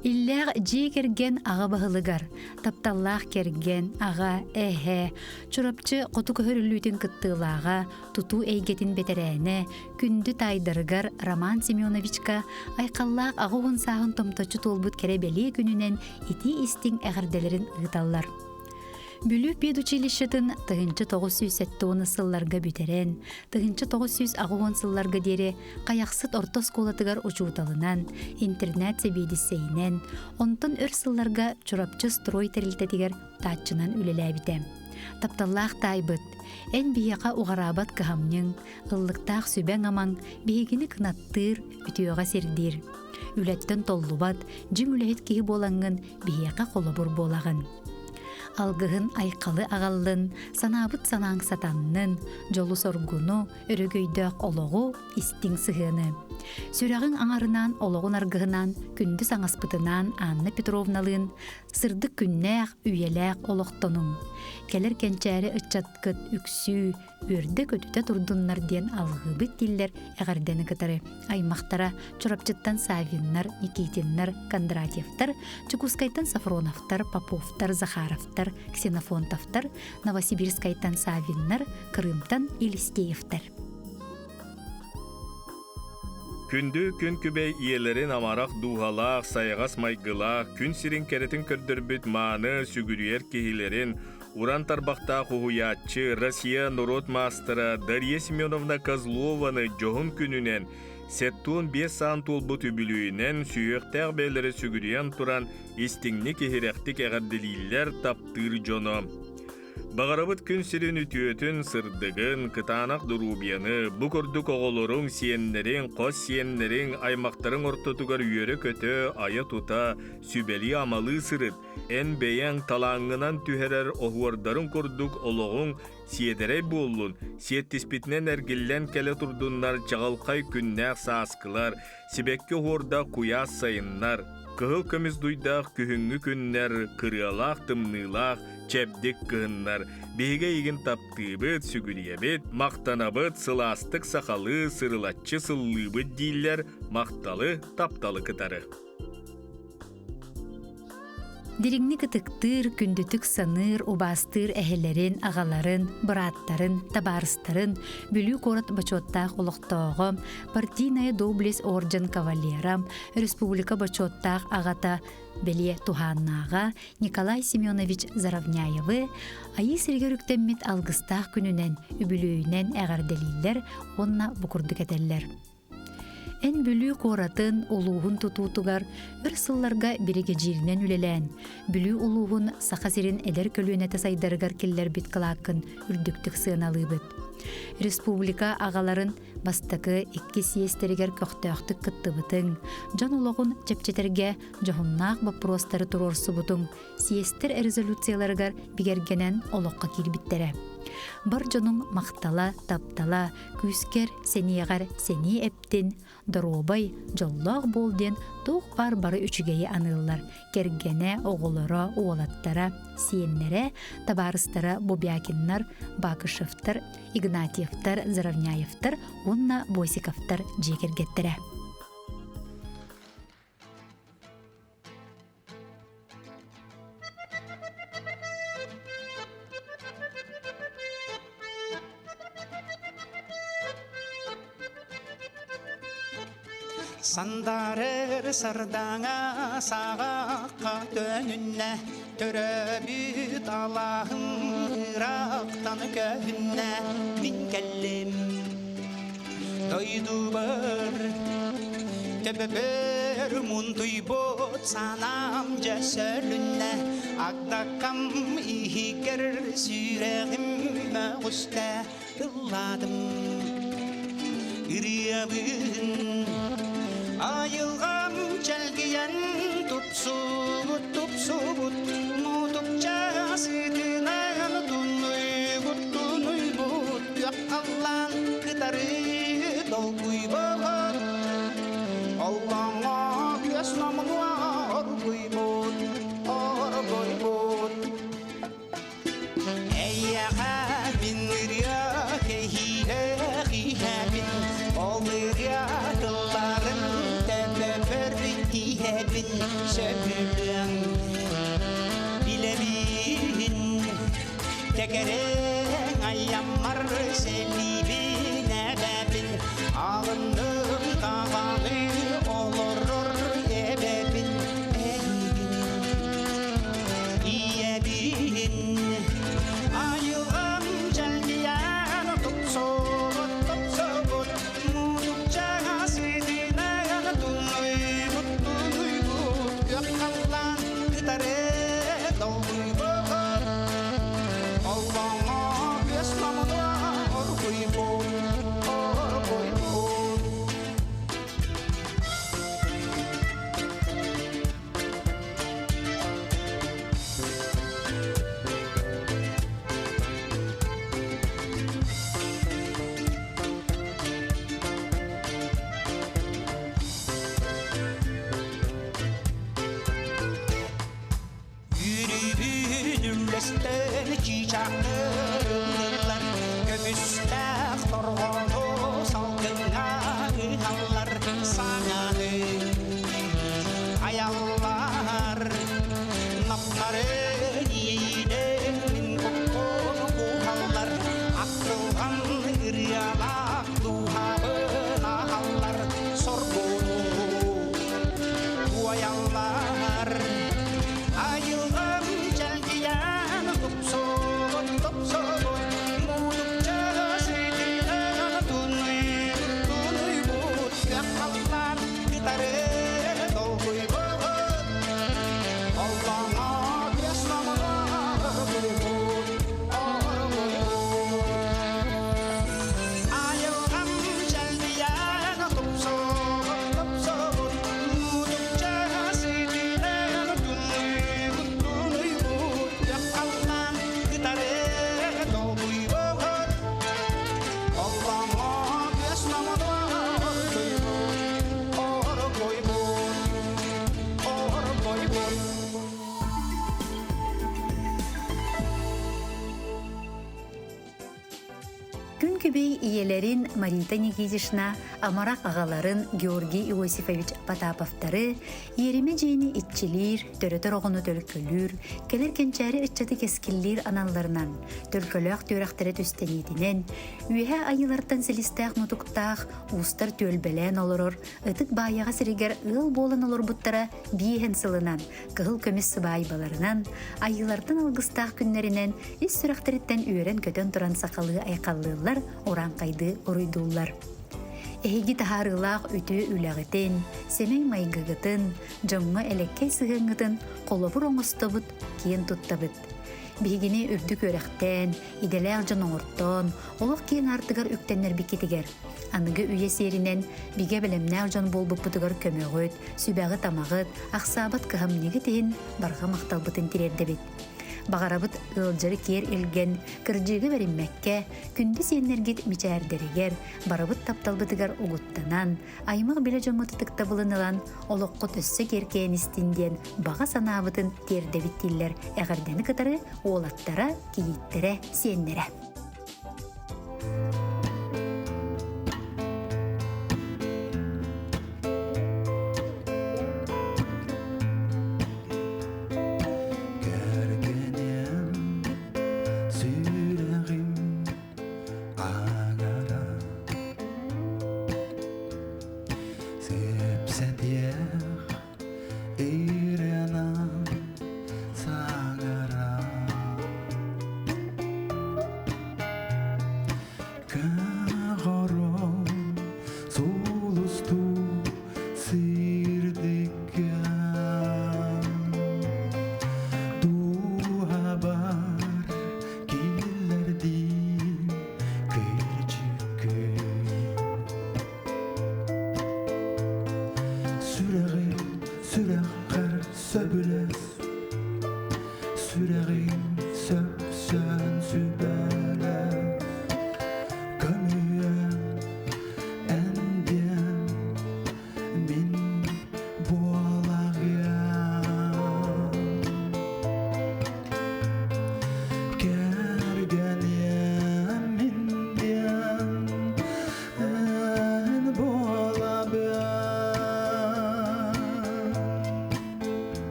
Иллер жи керген аға бағылыгар, тапталлах керген аға чурапчы қоту көхөрүлүүтүн кыттыылаға, туту эйгетин бетерәне, күнді тайдыргар Роман Семеновичка айқаллах ағы ғынсағын томточу толбут керебели күнінен ити истин әғірделерін ұғыталлар. Бүлі педучилищетін тығынчы 907 сылларға бүтерен, тығынчы 900 ағуын сылларға дере қаяқсыт орта сколатығар ұчуыталынан, интернет себейдісейінен, онтын өр сылларға чурапчы строй тәрілтетігер татчынан үлеләбіте. Тапталлах тайбыт, ән бияқа уғарабат кығамның, ыллықтақ сүбәң амаң, бейгіні кынаттыр, үтіоға сердир. Үләттен толлубат, жың үләйт кейі болаңын, бияқа қолыбыр болағын. Алгыһын айқалы ағаллын, санабыт санаң сатаннын, жолу соргуну, өрөгөйдөк олоғу, истиң сығыны. Сүрағын аңарынан, олоғын аргыһынан, күнді саңаспытынан Анна Петровналын, сырдық күннәқ, үйеләқ олоқтонун. Келер кенчәрі ытчаткыт, үксүү, өрді көтіті турдуннар ден алғыбыт диллер әғардені кытары. Аймақтара чурапчыттан Савиннар, Никитиннар, Кондратьевтар, Чукускайтан Сафроновтар, Поповтар, Захаровтар, Ксенофонтовтар, Новосибирскайтан Савиннар, Крымтан Илистеевтар. Күнді күн күбей иелерін амарақ дуғалақ, сайығас майгылақ, күн сирин керетін көрдірбіт маны сүгірер кехилерін, Уран тарбақта құғуятчы Россия народ мастера Дарья Семеновна Козлованы жоғын күнінен сеттуын 5 сан толбут үбілуінен сүйектәқ бәлері сүгірен тұран истіңні кехеректік әғарделейлер таптыр жоны. Бағарабыт күн сирин үтіөтін сырдығын, кытанақ дұрубияны, бұқырдық оғылырың сиеннерін, қос сиеннерін, аймақтарын ортотугар үйері көті, ая тута, сүбәли амалы сырыт, ән бәйән талаңынан түхерер оғуардарын көрдік олығың сиедерей болуын, сиеттіспітінен әргіллән кәлі тұрдынлар жағалқай күннәқ саскылар, сибәкке орда куяс сайынлар, кығыл көміз дуйдақ күхіңгі күннер, кырыалақ тымнылақ, чәбдік кығынлар, бейге егін таптыбыт, сүгіриебет, мақтанабыт, сыластық сақалы, сырылатчы сыллыбыт дейлер, мақталы, тапталы кытары. Диригни кытыктыр, күндүтүк саныр, убастыр әһелерин, ағаларын, быраттарын, табарыстарын, бүлүү корот бачоттақ олықтоғым, партийная доблесть орден кавалерам, республика бачоттақ ағата Беле Туханнаға Николай Семенович Заравняевы айы сергерүктеммит алгыстақ күнінен, үбілөйінен әғарделейлер, онна бұқырды кәтеллер. Эн бүлүү коратын улуғын тутутугар бір сылларға береге жирінен үлелән. Бүлүү улуғын сақасерин әдер көлуіне тасайдарығар келлер бит кылақын үрдіктік сыналый бит. Республика ағаларын бастықы 2 сиестерігер көқтіқтік кытты бұтың. Жан улуғын чепчетерге жоғыннақ бапростары тұрорсы бұтың. Сиестер резолюцияларығар бігергенен олыққа келбіттері. Бар жоның мақтала, таптала, күскер, сенеғар, сене эптін, дұробай, жоллақ болден, тоқ бары үчігейі анылылар. Кергене, оғылыра, оғылаттара, сиеннере, табарыстара, Бобякиннар, Бакышевтар, Игнатьевтар, Заравняевтар, онна Бойсиковтар жекергеттері. Сандарыр сырдаңа сағаққа төнінне, түрөбіт Аллахым Ирақтан көхінне, мен кәлім. Дойду бір, төбі бір мұнтуй бұд санам жәсөлінне, ақтақам ихикер сүйрәғім мәғүсті ұладым. Үриябын айылғам чәлгиян тупсубут, нутуп жасытынан тұнуйбут, яққалан кытары долгуйбут, Аллаңа көз намыға оргуйбут. Әйяға мен үрия кейхиге қихәбін, ол үрия қылларын тәбі бір кейхәбін. ebebin söpülüğün bilebihin tekeren ayyammar selibin ebebin alındım kavalı olurur ebebin İyebin ayılım celgiyen tupsobut tupsobut mudukça sidinen tunuybut tunuybut gökkallan gitarı dolguybut Allah'a beslamada orguybut orguybut Yürüyülürlesten çiçekler Gömüşler torgonu salgına hallar sana ayallar napları yiğidenin kokonu buhallar akılhan ıryalak duhabına hallar sorgunu duayallar ayılım celgiyen tupsobut tupsobut mudukça sidinen tunuybut tunuybut gökkallar gitarı dolguybut Allah'a beslamada orguybut orguybut ayılım celgiyen tupsobut tupsobut mudukça sidinen tunuybut tunuybut gökkallar gitarı dolguybut Allah'a beslamada orguybut orguybut Күн күбей иелерин Марита Никитишна, амарак агаларын Георгий Иосифович Потаповтары, ереме жейни итчилир, төрөтөр оғыны төлкөлүр, келер кенчәрі итчаты кескиллир аналарынан, төлкөлөк төрәқтері түстенетінен, үйе айылардан селистәк нутуктақ, устар төлбелен олорор, ытык баяға сиригер ыл болан олор буттара бейхен сылынан, кығыл көмес сыбай баларынан, айылардан алгыстақ күннерінен, ис сүрәқтеріттен үйерен көтен туран сақалы айқаллылар, оран кайды оруйдулар. Эһиги таһаарыылаах үтү үлэгитин, семей майгыгытын, жоңҥо элеккей сыһыҥҥытын холобур оҥостобут киен туттабыт. Бигини үрдүк өрөхтен, иделээх дьон оҥортон, олох киен артыгар үктеннер бикитигер. Аныгы үйе серинен биге белемнээх дьон болбуппутугар көмөгөт, сүбэҕи тамагыт, ахсаабат кыһамньыгы тиһин барга макталбытын тирэрдебит. Бағарабыт ылжары кер илген, кырдыгы бериммекке, күнді сеннергет мичәрдерігер, барабыт тапталбытыгар угуттанан, аймақ біле жоңыты тықтабылынылан, олыққыт өссі керкейін істінден баға санабытын тердебіттілер әғірдені кытары олаттара, кейттері, сеннері.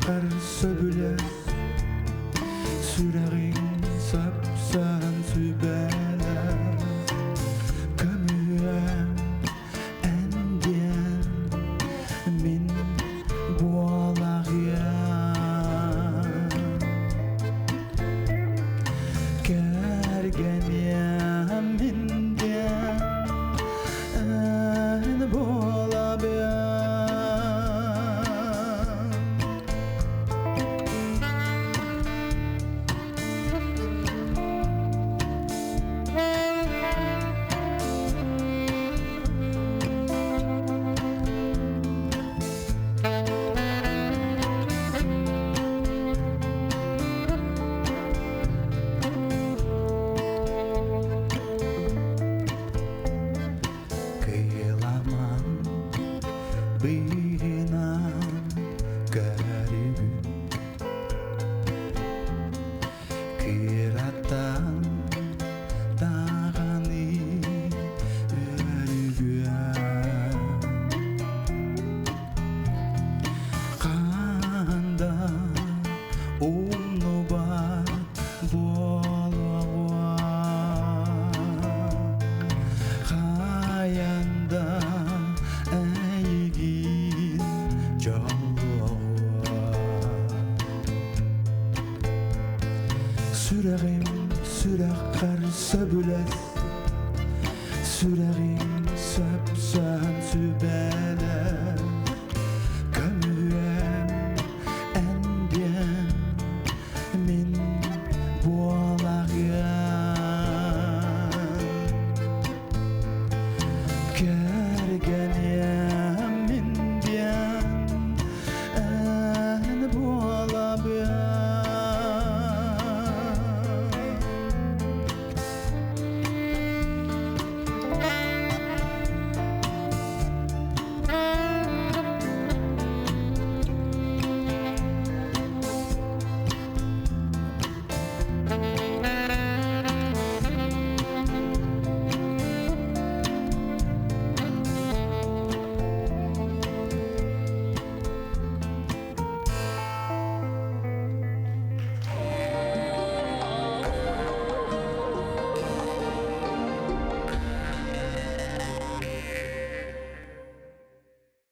sürakar söbüler Süreğin sapsan sübeler Kömüğen endien min boğalar ya Kergen ya min dien en boğalar ya Kıyılaman bina garibim Kiratan tağani örgüyen Kanda unu bat bolawa Hayanda eğgin çallığa Süreğim sürekar söbüles Süreğim söpsen sübeler